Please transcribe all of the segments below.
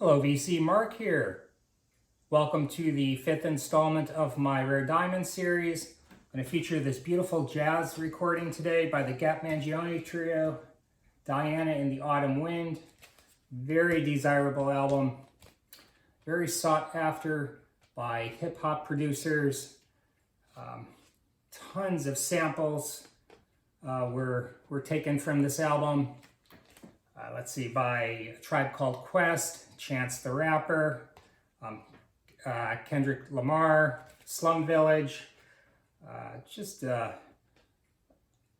Hello VC, Mark here. Welcome to the 5th installment of my Rare Diamond series. I'm going to feature this beautiful jazz recording today by the Gap Mangione Trio, Diana in the Autumn Wind. Very desirable album, very sought after by hip hop producers. Tons of samples were taken from this album. Let's see, by A Tribe Called Quest, Chance the Rapper, Kendrick Lamar, Slum Village. Just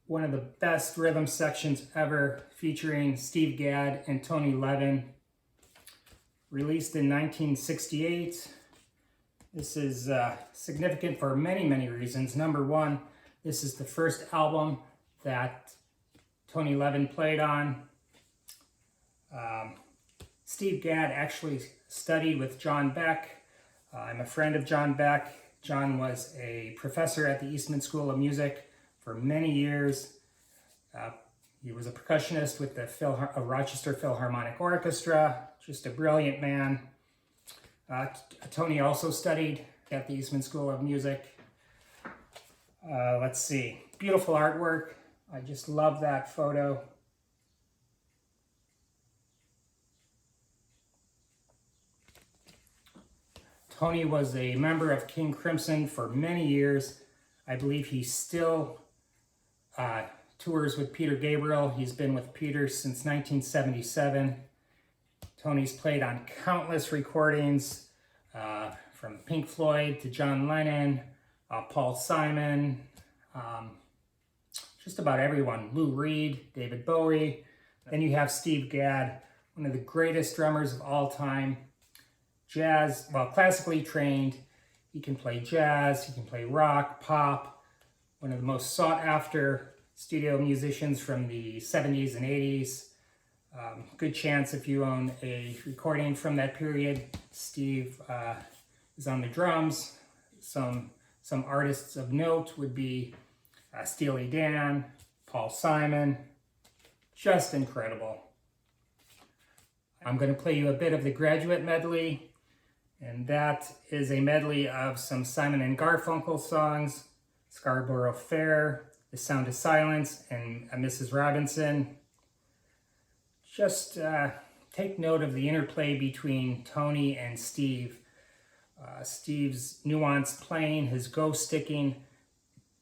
one of the best rhythm sections ever, featuring Steve Gadd and Tony Levin. Released in 1968. This is significant for many, many reasons. Number one, this is the first album that Tony Levin played on. Steve Gadd actually studied with John Beck. I'm a friend of John Beck. John was a professor at the Eastman School of Music for many years. He was a percussionist with the Rochester Philharmonic Orchestra. Just a brilliant man. Tony also studied at the Eastman School of Music. Let's see, beautiful artwork. I just love that photo. Tony was a member of King Crimson for many years. I believe he still tours with Peter Gabriel. He's been with Peter since 1977. Tony's played on countless recordings, from Pink Floyd to John Lennon, Paul Simon, just about everyone. Lou Reed, David Bowie. Then you have Steve Gadd, one of the greatest drummers of all time. Jazz, well, classically trained. He can play jazz, he can play rock, pop. One of the most sought after studio musicians from the 70s and 80s. Good chance if you own a recording from that period. Steve is on the drums. Some artists of note would be Steely Dan, Paul Simon. Just incredible. I'm going to play you a bit of the Graduate medley, and that is a medley of some Simon and Garfunkel songs, Scarborough Fair, The Sound of Silence, and Mrs. Robinson. Just take note of the interplay between Tony and Steve. Steve's nuanced playing, his ghost sticking,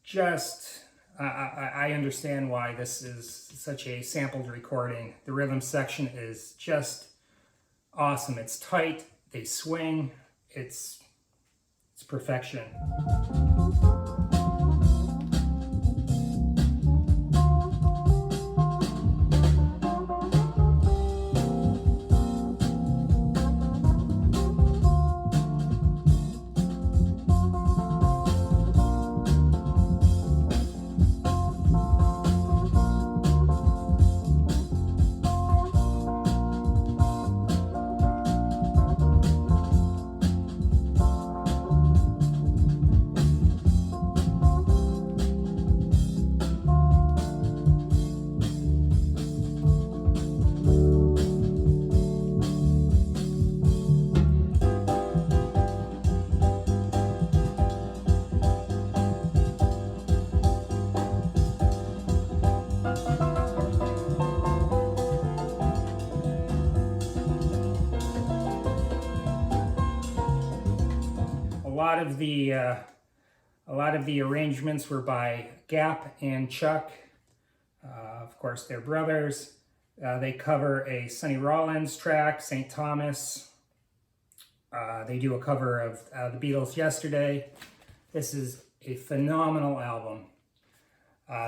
just, I understand why this is such a sampled recording. The rhythm section is just awesome. It's tight, they swing, it's perfection. A lot of the arrangements were by Gap and Chuck. Of course, they're brothers. They cover a Sonny Rollins track, St. Thomas. They do a cover of the Beatles' Yesterday. This is a phenomenal album.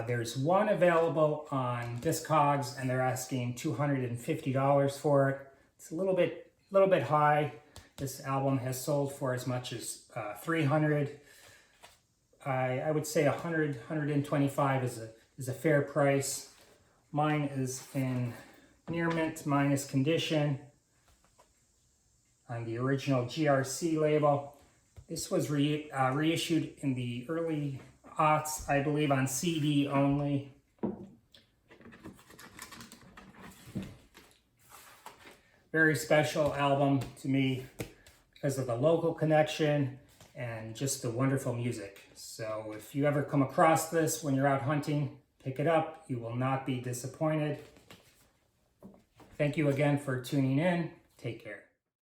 There's one available on Discogs, and they're asking $250 for it. It's a little bit high. This album has sold for as much as $300. I would say $100, $125 is a fair price. Mine is in near mint minus condition on the original GRC label. This was reissued in the early aughts, I believe, on CD only. Very special album to me because of the local connection and just the wonderful music. So if you ever come across this when you're out hunting, pick it up. You will not be disappointed. Thank you again for tuning in. Take care.